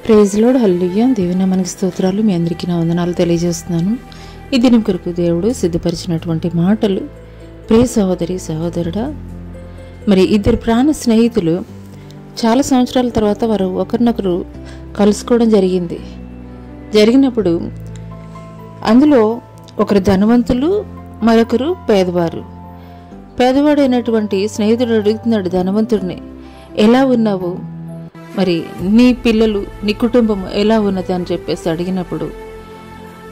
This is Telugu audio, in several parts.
ప్రైజ్ లార్డ్, హల్లెలూయా. దేవుని నామానికి స్తోత్రాలు. మీ అందరికీ నా వందనాలు తెలియజేస్తున్నాను. ఈ దినం కొరకు దేవుడు సిద్ధపరిచినటువంటి మాటలు. ప్రియ సహోదరి సహోదరుడా, మరి ఇద్దరు ప్రాణ స్నేహితులు చాలా సంవత్సరాల తర్వాత వారు ఒకరినొకరు కలుసుకోవడం జరిగినప్పుడు అందులో ఒకరు ధనవంతులు, మరొకరు పేదవారు. పేదవాడైనటువంటి స్నేహితుడు అడుగుతున్నాడు ధనవంతుడిని, ఎలా ఉన్నావు, మరి నీ పిల్లలు, నీ కుటుంబం ఎలా ఉన్నది అని చెప్పేసి అడిగినప్పుడు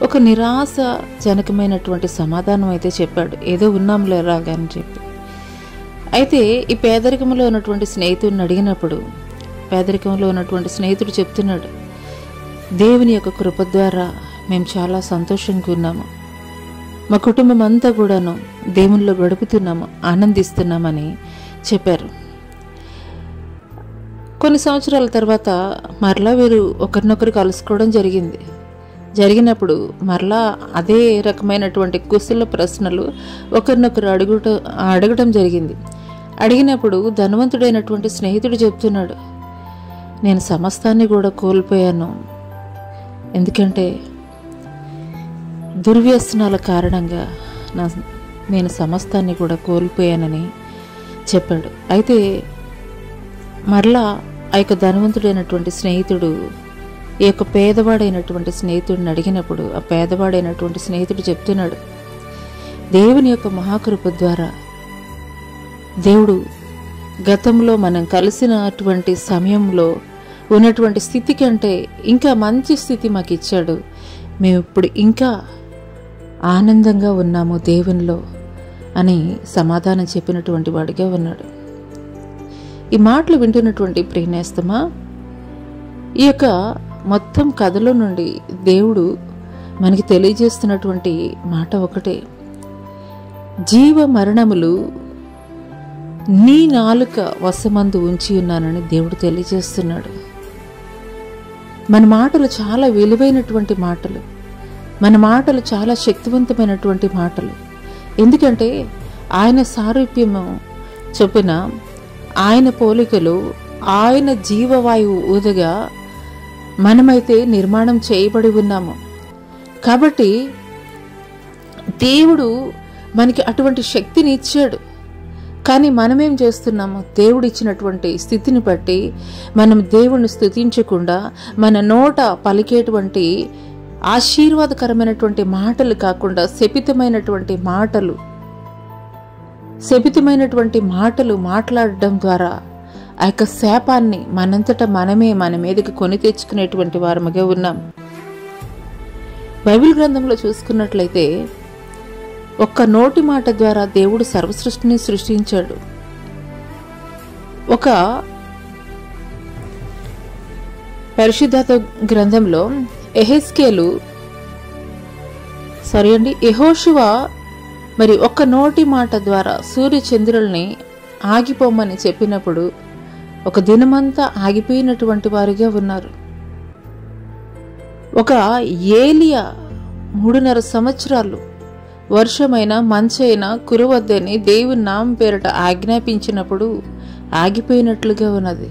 ఒక నిరాశజనకమైనటువంటి సమాధానం అయితే చెప్పాడు. ఏదో ఉన్నాంలే రాగా అని చెప్పి. అయితే ఈ పేదరికంలో ఉన్నటువంటి స్నేహితుడిని అడిగినప్పుడు పేదరికంలో ఉన్నటువంటి స్నేహితుడు చెప్తున్నాడు, దేవుని యొక్క కృప ద్వారా మేము చాలా సంతోషంగా ఉన్నాము, మా కుటుంబం అంతా కూడాను దేవునిలో గడుపుతున్నాము, ఆనందిస్తున్నామని చెప్పారు. కొన్ని సంవత్సరాల తర్వాత మరలా వీరు ఒకరినొకరు కలుసుకోవడం జరిగినప్పుడు మరలా అదే రకమైనటువంటి కుశల ప్రశ్నలు ఒకరినొకరు అడగటం జరిగింది. అడిగినప్పుడు ధనవంతుడైనటువంటి స్నేహితుడు చెప్తున్నాడు, నేను సమస్తాన్ని కూడా కోల్పోయాను, ఎందుకంటే దుర్వ్యసనాల కారణంగా నేను సమస్తాన్ని కూడా కోల్పోయానని చెప్పాడు. అయితే మరలా ఆ యొక్క ధనవంతుడైనటువంటి స్నేహితుడు ఈ యొక్క పేదవాడైనటువంటి స్నేహితుడిని అడిగినప్పుడు ఆ పేదవాడైనటువంటి స్నేహితుడు చెప్తున్నాడు, దేవుని యొక్క మహాకృప ద్వారా దేవుడు గతంలో మనం కలిసినటువంటి సమయంలో ఉన్నటువంటి స్థితి కంటే ఇంకా మంచి స్థితి మాకు ఇచ్చాడు, మేము ఇప్పుడు ఇంకా ఆనందంగా ఉన్నాము దేవునిలో అని సమాధానం చెప్పినటువంటి వాడిగా ఉన్నాడు. ఈ మాటలు వింటున్నటువంటి ప్రియనేస్తమా, ఈ యొక్క మొత్తం కథలో నుండి దేవుడు మనకి తెలియజేస్తున్నటువంటి మాట ఒకటే, జీవ మరణములు నీ నాలుక వశమందు ఉంచి ఉన్నానని దేవుడు తెలియజేస్తున్నాడు. మన మాటలు చాలా విలువైనటువంటి మాటలు, మన మాటలు చాలా శక్తివంతమైనటువంటి మాటలు. ఎందుకంటే ఆయన సారూప్యము చొప్పున, ఆయన పోలికలు, ఆయన జీవవాయువు ఊదగా మనమైతే నిర్మాణం చేయబడి ఉన్నాము. కాబట్టి దేవుడు మనకి అటువంటి శక్తిని ఇచ్చాడు. కానీ మనమేం చేస్తున్నాము, దేవుడు ఇచ్చినటువంటి స్థితిని బట్టి మనం దేవుణ్ణి స్తుతించకుండా మన నోట పలికేటువంటి ఆశీర్వాదకరమైనటువంటి మాటలు కాకుండా శపితమైనటువంటి మాటలు మాట్లాడడం ద్వారా ఆ యొక్క శాపాన్ని మనంతటా మనమే మన మీదకి కొని తెచ్చుకునేటువంటి వారముగా ఉన్నాం. బైబిల్ గ్రంథంలో చూసుకున్నట్లయితే ఒక్క నోటి మాట ద్వారా దేవుడు సర్వసృష్టిని సృష్టించాడు. ఒక పరిశుద్ధ గ్రంథంలో యెహోషువ మరి ఒక్క నోటి మాట ద్వారా సూర్య చంద్రుల్ని ఆగిపోమని చెప్పినప్పుడు ఒక దినమంతా ఆగిపోయినటువంటి వారిగా ఉన్నారు. ఒక ఏలియా 3.5 సంవత్సరాలు వర్షమైనా మంచైనా కురవద్దని దేవుని నామం పేరట ఆజ్ఞాపించినప్పుడు ఆగిపోయినట్లుగా ఉన్నది.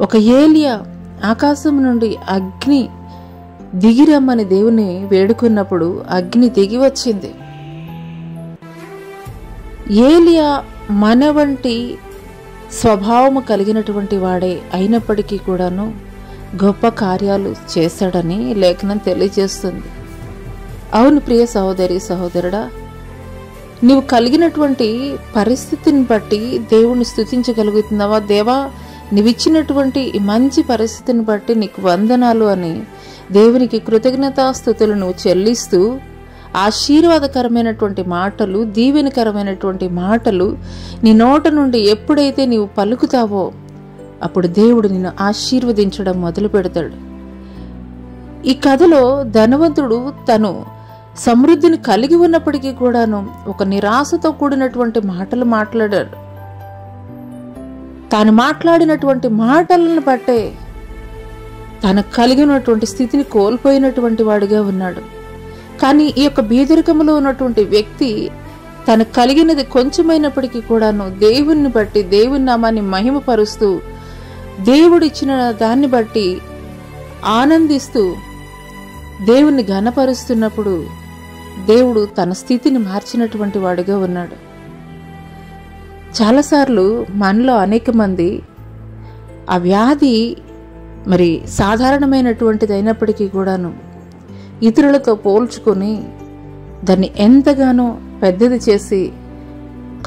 ఒక ఏలియా ఆకాశం నుండి అగ్ని దిగిరమ్మని దేవుని వేడుకున్నప్పుడు అగ్ని దిగి వచ్చింది. ఏలియా మన వంటి స్వభావము కలిగినటువంటి వాడే అయినప్పటికీ కూడాను గొప్ప కార్యాలు చేశాడని లేఖనం తెలియజేస్తుంది. అవును ప్రియ సహోదరి సహోదరుడా, నీవు కలిగినటువంటి పరిస్థితిని బట్టి దేవుణ్ణి స్తుతించగలుగుతున్నావా? దేవా, నీవిచ్చినటువంటి మంచి పరిస్థితిని బట్టి నీకు వందనాలు అని దేవునికి కృతజ్ఞతాస్తుతులు నువ్వు చెల్లిస్తూ ఆశీర్వాదకరమైనటువంటి మాటలు, దీవెనకరమైనటువంటి మాటలు నీ నోట నుండి ఎప్పుడైతే నీవు పలుకుతావో అప్పుడు దేవుడు నిన్ను ఆశీర్వదించడం మొదలు పెడతాడు. ఈ కథలో ధనవంతుడు తను సమృద్ధిని కలిగి ఉన్నప్పటికీ కూడాను ఒక నిరాశతో కూడినటువంటి మాటలు మాట్లాడాడు. తాను మాట్లాడినటువంటి మాటలను బట్టే తను కలిగినటువంటి స్థితిని కోల్పోయినటువంటి వాడిగా ఉన్నాడు. కానీ ఈ యొక్క బీదరికములో ఉన్నటువంటి వ్యక్తి తను కలిగినది కొంచెమైనప్పటికీ కూడాను దేవుణ్ణి బట్టి దేవుని నామాన్ని మహిమపరుస్తూ దేవుడిచ్చిన దాన్ని బట్టి ఆనందిస్తూ దేవుణ్ణి ఘనపరుస్తున్నప్పుడు దేవుడు తన స్థితిని మార్చినటువంటి వాడిగా ఉన్నాడు. చాలాసార్లు మనలో అనేక మంది ఆ వ్యాధి మరి సాధారణమైనటువంటిది అయినప్పటికీ కూడాను ఇతరులతో పోల్చుకొని దాన్ని ఎంతగానో పెద్దది చేసి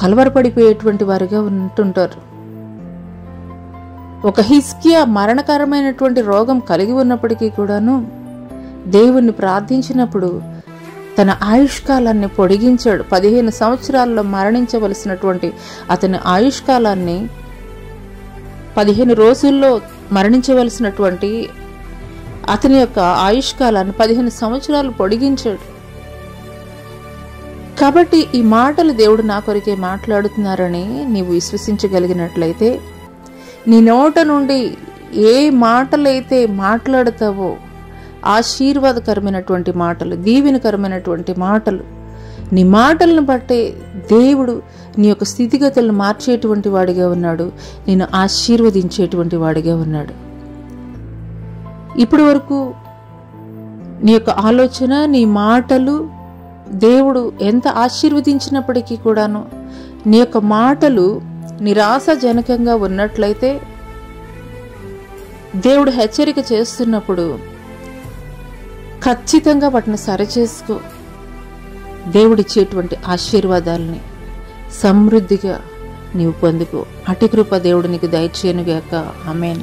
కలవరపడిపోయేటువంటి వారిగా ఉంటుంటారు. ఒక హిజ్కియా మరణకరమైనటువంటి రోగం కలిగి ఉన్నప్పటికీ కూడాను దేవుణ్ణి ప్రార్థించినప్పుడు తన ఆయుష్కాలాన్ని పొడిగించాడు. 15 సంవత్సరాల్లో మరణించవలసినటువంటి అతని ఆయుష్కాలాన్ని 15 రోజుల్లో మరణించవలసినటువంటి అతని యొక్క ఆయుష్కాలాన్ని 15 సంవత్సరాలు పొడిగించాడు. కాబట్టి ఈ మాటలు దేవుడు నా కొరికే మాట్లాడుతున్నారని నీవు విశ్వసించగలిగినట్లయితే నీ నోట నుండి ఏ మాటలైతే మాట్లాడతావో ఆశీర్వాదకరమైనటువంటి మాటలు, దీవెనకరమైనటువంటి మాటలు, నీ మాటలను బట్టే దేవుడు నీ యొక్క స్థితిగతులను మార్చేటువంటి వాడిగా ఉన్నాడు, నేను ఆశీర్వదించేటువంటి వాడిగా ఉన్నాడు. ఇప్పటి వరకు నీ యొక్క ఆలోచన, నీ మాటలు దేవుడు ఎంత ఆశీర్వదించినప్పటికీ కూడాను నీ యొక్క మాటలు నిరాశజనకంగా ఉన్నట్లయితే దేవుడు హెచ్చరిక చేస్తున్నప్పుడు ఖచ్చితంగా వాటిని సరిచేసుకో. దేవుడిచ్చేటువంటి ఆశీర్వాదాలని సమృద్ధిగా నీవు పొందుకో. అటి కృప దేవుడు నీకు దయచేయనుగాక. ఆమేన్.